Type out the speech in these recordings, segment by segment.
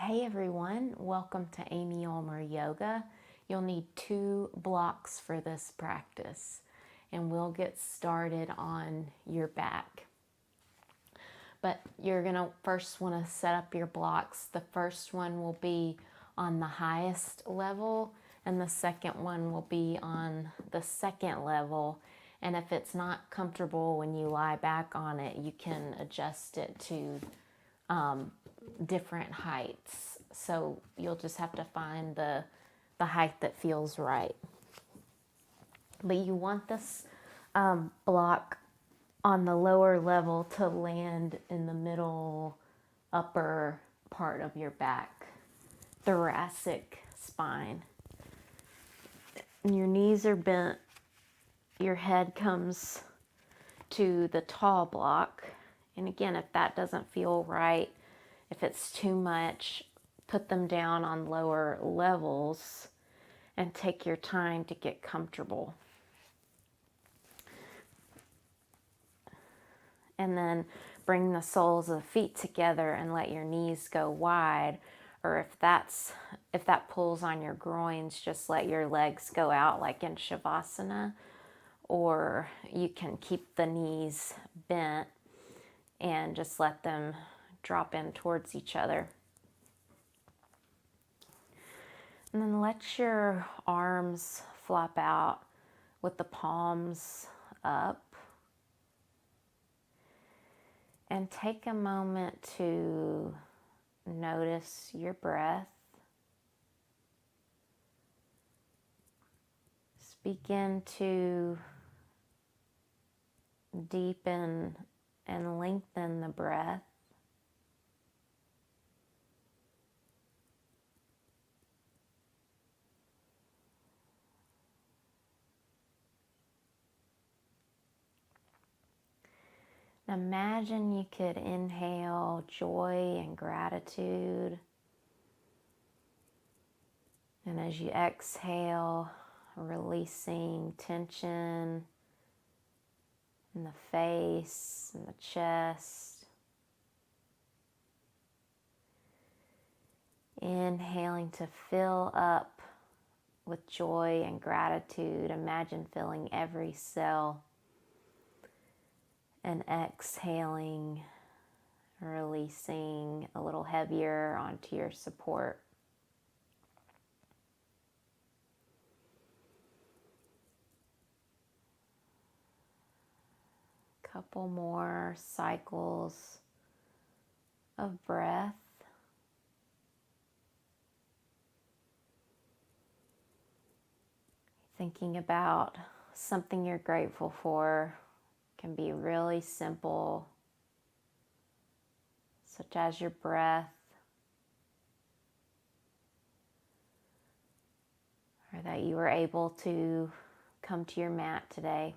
Hey everyone, welcome to Amy Ulmer Yoga. You'll need 2 blocks for this practice, and we'll get started on your back. But you're going to first want to set up your blocks. The first one will be on the highest level, and the second one will be on the second level. And if it's not comfortable when you lie back on it, you can adjust it to different heights. So you'll just have to find the height that feels right. But you want this block on the lower level to land in the middle upper part of your back, thoracic spine. And your knees are bent, your head comes to the tall block. And again, if that doesn't feel right, if it's too much, put them down on lower levels and take your time to get comfortable. And then bring the soles of the feet together and let your knees go wide. Or if that pulls on your groins, just let your legs go out like in Shavasana. Or you can keep the knees bent and just let them drop in towards each other. And then let your arms flop out with the palms up. And take a moment to notice your breath. Just begin to deepen and lengthen the breath. Imagine you could inhale joy and gratitude. And as you exhale, releasing tension in the face and the chest. Inhaling to fill up with joy and gratitude. Imagine filling every cell. And exhaling, releasing a little heavier onto your support. Couple more cycles of breath. Thinking about something you're grateful for. Can be really simple, such as your breath, or that you were able to come to your mat today.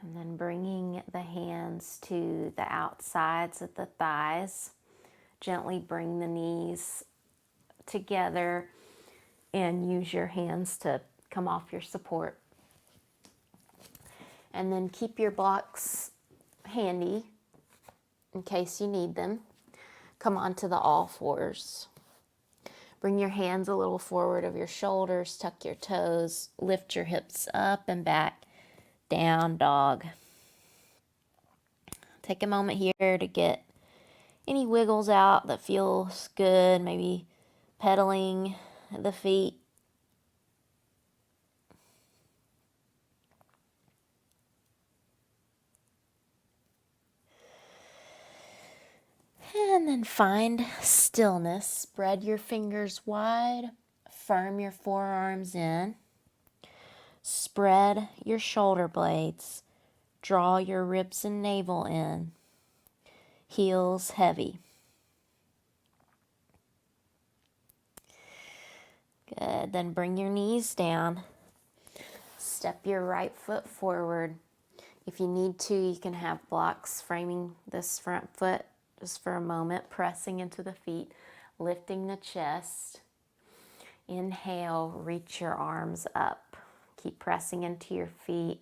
And then bringing the hands to the outsides of the thighs. Gently bring the knees together and use your hands to come off your support. And then keep your blocks handy in case you need them. Come onto the all fours. Bring your hands a little forward of your shoulders, tuck your toes, lift your hips up and back. Down dog. Take a moment here to get any wiggles out that feels good, maybe pedaling the feet. And then find stillness. Spread your fingers wide, firm your forearms in. Spread your shoulder blades. Draw your ribs and navel in. Heels heavy. Good. Then bring your knees down. step your right foot forward. If you need to, you can have blocks framing this front foot just for a moment, pressing into the feet, lifting the chest. Inhale, reach your arms up. Keep pressing into your feet,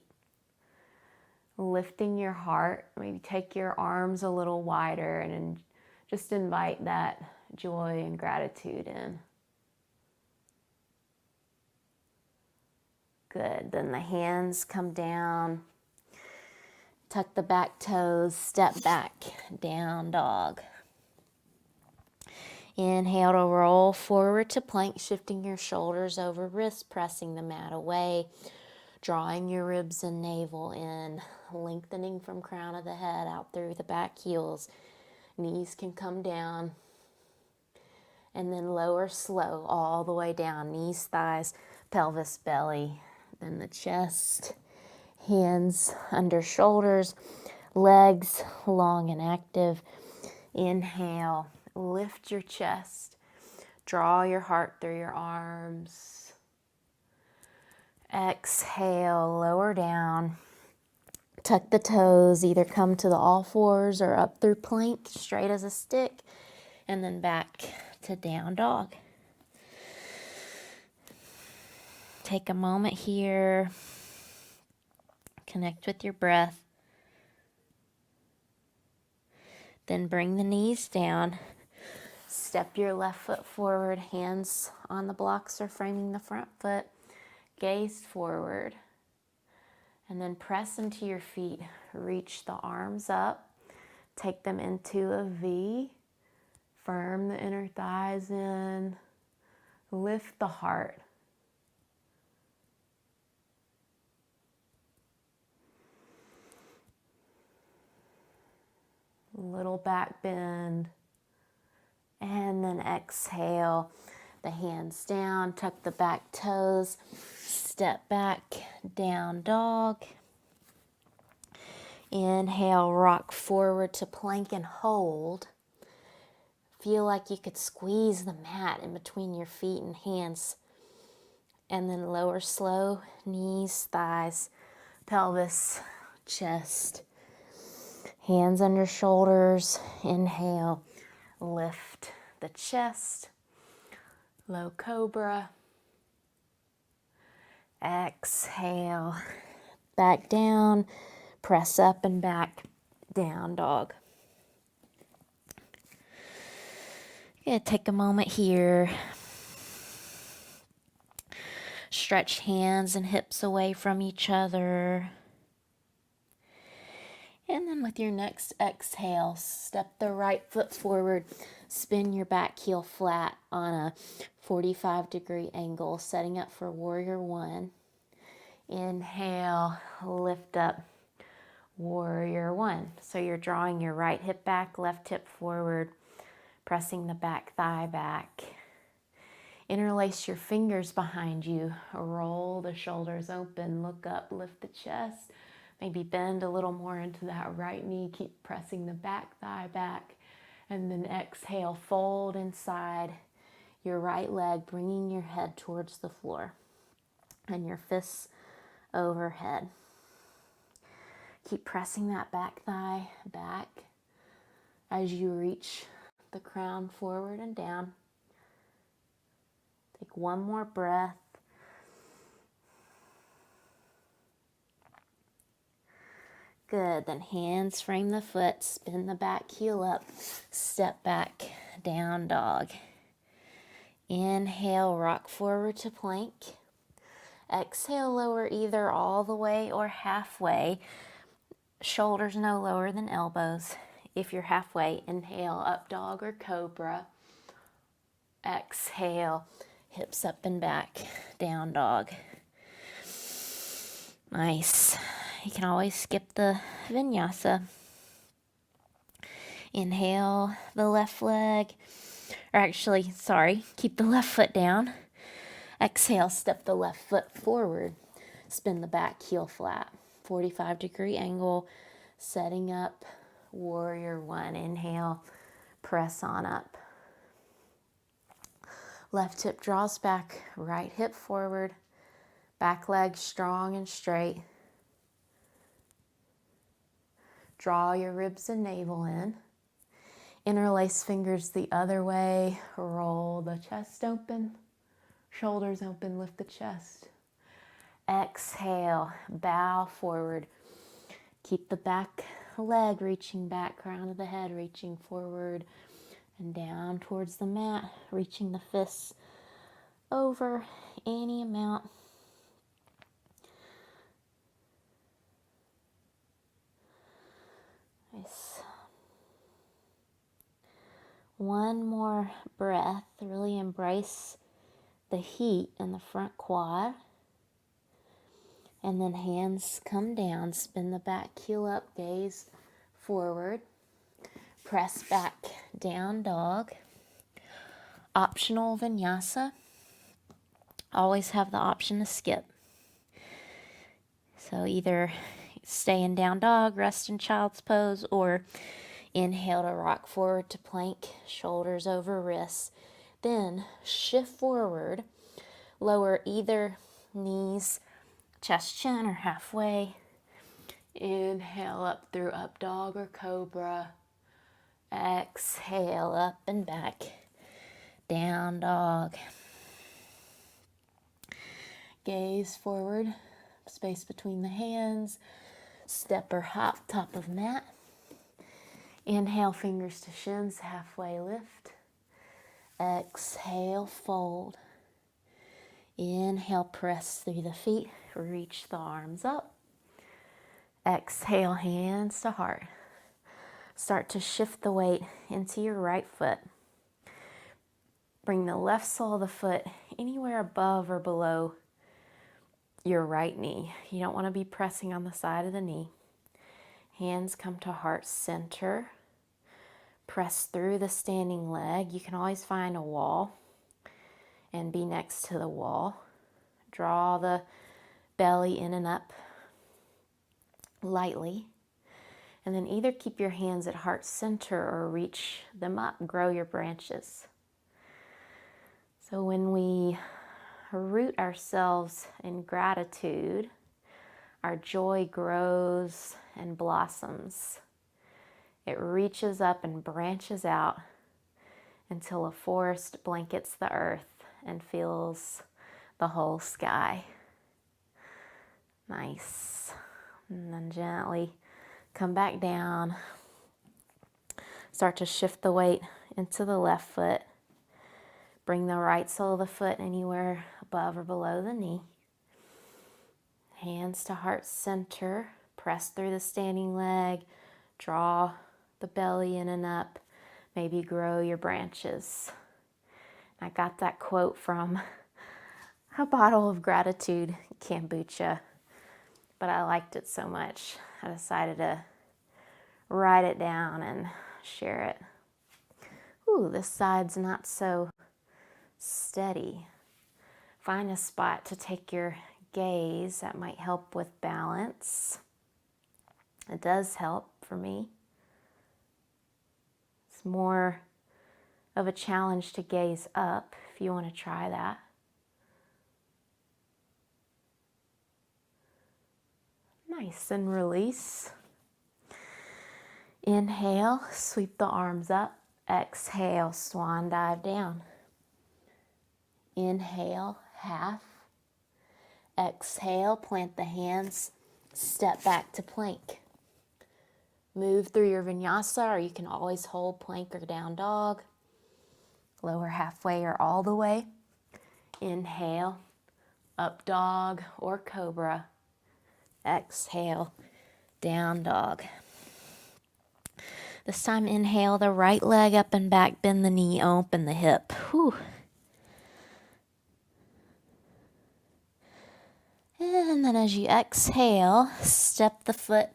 lifting your heart. Maybe take your arms a little wider and just invite that joy and gratitude in. Good. Then the hands come down. Tuck the back toes, step back, down dog. Inhale to roll forward to plank, shifting your shoulders over wrists, pressing the mat away, drawing your ribs and navel in, lengthening from crown of the head out through the back heels. Knees can come down, and then lower slow all the way down, knees, thighs, pelvis, belly, then the chest. Hands under shoulders, legs long and active. Inhale, lift your chest, draw your heart through your arms. Exhale, lower down, tuck the toes, either come to the all fours or up through plank, straight as a stick, and then back to down dog. Take a moment here. Connect with your breath. Then bring the knees down. Step your left foot forward, hands on the blocks or framing the front foot. Gaze forward. And then press into your feet. Reach the arms up. Take them into a V. Firm the inner thighs in. Lift the heart. Little back bend, and then exhale, the hands down, tuck the back toes, step back, down dog. Inhale, rock forward to plank and hold. Feel like you could squeeze the mat in between your feet and hands, and then lower slow, knees, thighs, pelvis, chest. Hands under shoulders. Inhale, lift the chest. Low cobra. Exhale, back down. Press up and back, down dog. Yeah, take a moment here. Stretch hands and hips away from each other. And then with your next exhale, step the right foot forward, spin your back heel flat on a 45-degree angle, setting up for warrior one. Inhale, lift up, warrior one. So you're drawing your right hip back, left hip forward, pressing the back thigh back. Interlace your fingers behind you, roll the shoulders open, look up, lift the chest. Maybe bend a little more into that right knee. Keep pressing the back thigh back. And then exhale, fold inside your right leg, bringing your head towards the floor and your fists overhead. Keep pressing that back thigh back as you reach the crown forward and down. Take one more breath. Good, then hands frame the foot, spin the back heel up, step back, down dog. Inhale, rock forward to plank. Exhale, lower either all the way or halfway. Shoulders no lower than elbows. If you're halfway, inhale, up dog or cobra. Exhale, hips up and back, down dog. Nice. You can always skip the vinyasa. Inhale the left leg, or actually, sorry, keep the left foot down. Exhale, step the left foot forward. Spin the back heel flat. 45-degree angle, setting up warrior one. Inhale, press on up. Left hip draws back, right hip forward. Back leg strong and straight. Draw your ribs and navel in. Interlace fingers the other way. Roll the chest open. Shoulders open, lift the chest. Exhale, bow forward. Keep the back leg reaching back, crown of the head reaching forward and down towards the mat, reaching the fists over any amount. Nice. One more breath. Really embrace the heat in the front quad. And then hands come down, spin the back heel up, gaze forward. Press back, down dog. Optional vinyasa. Always have the option to skip. So either stay in down dog, rest in child's pose, or inhale to rock forward to plank, shoulders over wrists. Then shift forward, lower either knees, chest, chin, or halfway. Inhale up through up dog or cobra. Exhale up and back, down dog. Gaze forward, space between the hands, step or hop, top of mat. Inhale, fingers to shins, halfway lift. Exhale, fold. Inhale, press through the feet, reach the arms up. Exhale, hands to heart. Start to shift the weight into your right foot. Bring the left sole of the foot anywhere above or below your right knee. You don't want to be pressing on the side of the knee. Hands come to heart center. Press through the standing leg. You can always find a wall and be next to the wall. Draw the belly in and up lightly. And then either keep your hands at heart center or reach them up. Grow your branches. So when we root ourselves in gratitude, our joy grows and blossoms. It reaches up and branches out until a forest blankets the earth and fills the whole sky. Nice. And then gently come back down. Start to shift the weight into the left foot. Bring the right sole of the foot anywhere above or below the knee. Hands to heart center. Press through the standing leg. Draw the belly in and up. Maybe grow your branches. I got that quote from a bottle of gratitude kombucha, but I liked it so much I decided to write it down and share it. Ooh, this side's not so steady. Find a spot to take your gaze that might help with balance. It does help for me. It's more of a challenge to gaze up if you want to try that. Nice, and release. Inhale, sweep the arms up. Exhale, swan dive down. Inhale, half. Exhale, plant the hands, step back to plank. Move through your vinyasa, or you can always hold plank or down dog. Lower halfway or all the way. Inhale, up dog or cobra. Exhale, down dog. This time inhale the right leg up and back, bend the knee, open the hip. Whew. And then as you exhale, step the foot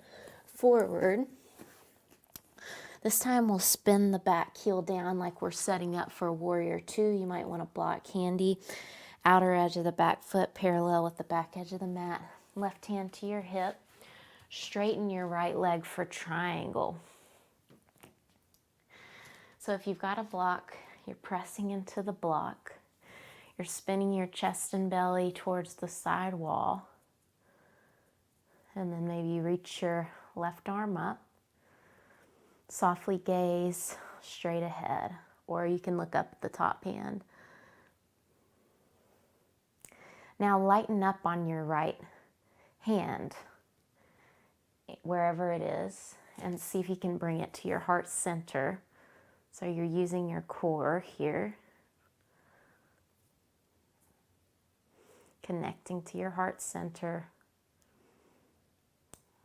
forward. This time we'll spin the back heel down like we're setting up for warrior two. You might want to block handy. Outer edge of the back foot parallel with the back edge of the mat. Left hand to your hip. Straighten your right leg for triangle. So if you've got a block, you're pressing into the block. You're spinning your chest and belly towards the side wall. And then maybe you reach your left arm up. Softly gaze straight ahead, or you can look up at the top hand. Now lighten up on your right hand, wherever it is, and see if you can bring it to your heart center. So you're using your core here, connecting to your heart center.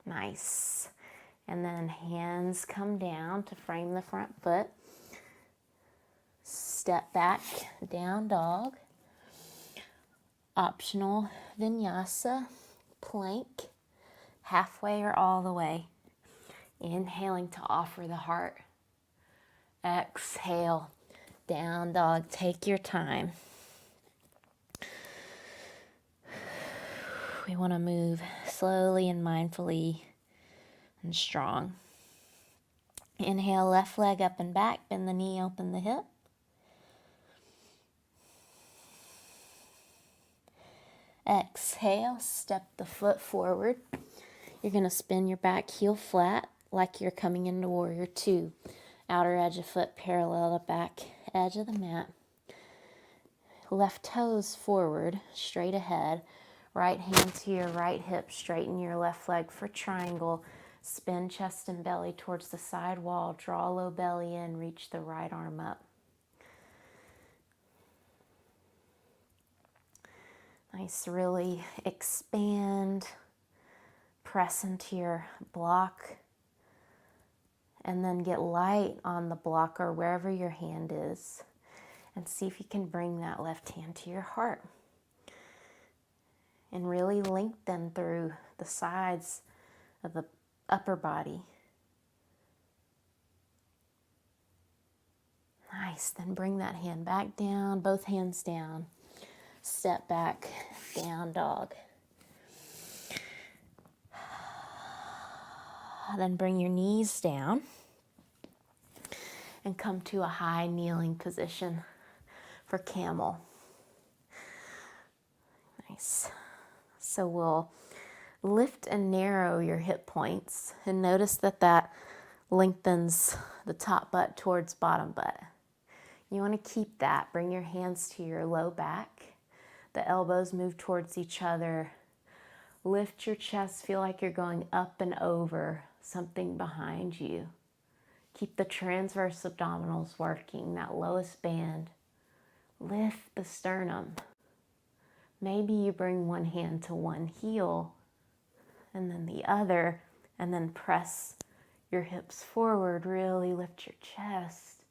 Nice. And then hands come down to frame the front foot. Step back, down dog. Optional vinyasa, plank, halfway or all the way. Inhaling to offer the heart. Exhale, down dog, take your time. We want to move slowly and mindfully and strong. Inhale, left leg up and back, bend the knee, open the hip. Exhale, step the foot forward. You're going to spin your back heel flat like you're coming into warrior two. Outer edge of foot parallel to back edge of the mat. Left toes forward, straight ahead. Right hand to your right hip, straighten your left leg for triangle. Spin chest and belly towards the side wall. Draw low belly in, reach the right arm up. Nice, really expand. Press into your block. And then get light on the block or wherever your hand is. And see if you can bring that left hand to your heart. And really lengthen through the sides of the upper body. Nice. Then bring that hand back down, both hands down. Step back, down dog. Then bring your knees down and come to a high kneeling position for camel. Nice. So we'll lift and narrow your hip points and notice that that lengthens the top butt towards bottom butt. You want to keep that. Bring your hands to your low back. The elbows move towards each other. Lift your chest. Feel like you're going up and over something behind you. Keep the transverse abdominals working, that lowest band. Lift the sternum. Maybe you bring one hand to one heel and then the other, and then press your hips forward. Really lift your chest.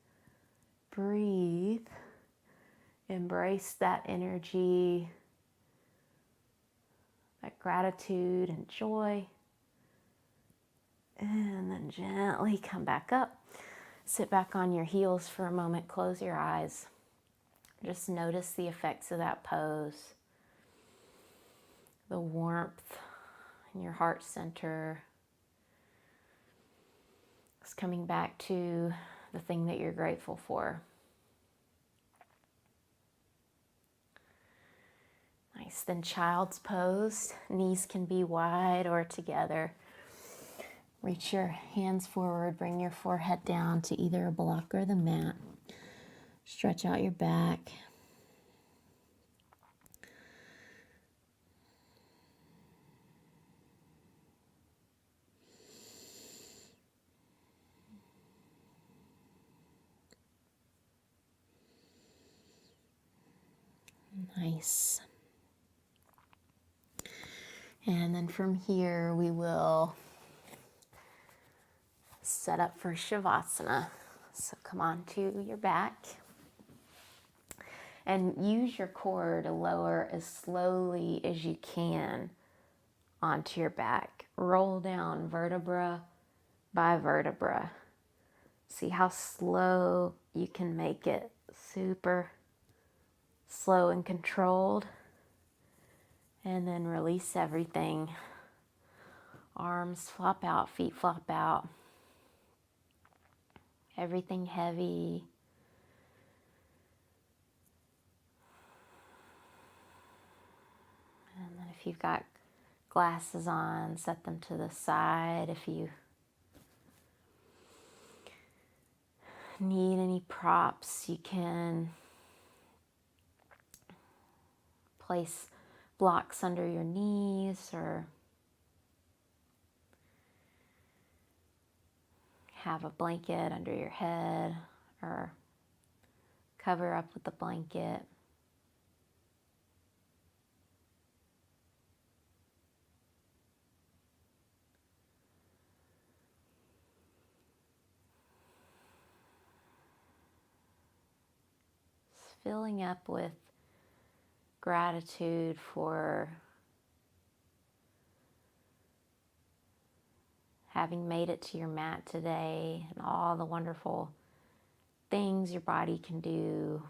Breathe. Embrace that energy, that gratitude and joy. And then gently come back up. Sit back on your heels for a moment. Close your eyes. Just notice the effects of that pose. The warmth in your heart center. Just coming back to the thing that you're grateful for. Nice. Then child's pose. Knees can be wide or together. Reach your hands forward. Bring your forehead down to either a block or the mat. Stretch out your back. Nice. And then from here we will set up for Shavasana. So come on to your back and use your core to lower as slowly as you can onto your back. Roll down vertebra by vertebra. See how slow you can make it. Super slow and controlled. And then release everything. Arms flop out, feet flop out. Everything heavy. If you've got glasses on, set them to the side. If you need any props, you can place blocks under your knees or have a blanket under your head or cover up with the blanket. Filling up with gratitude for having made it to your mat today and all the wonderful things your body can do.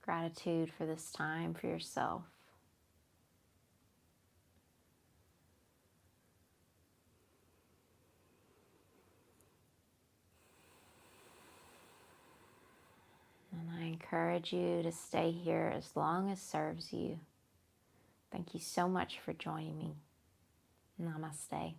Gratitude for this time for yourself. And I encourage you to stay here as long as serves you. Thank you so much for joining me. Namaste.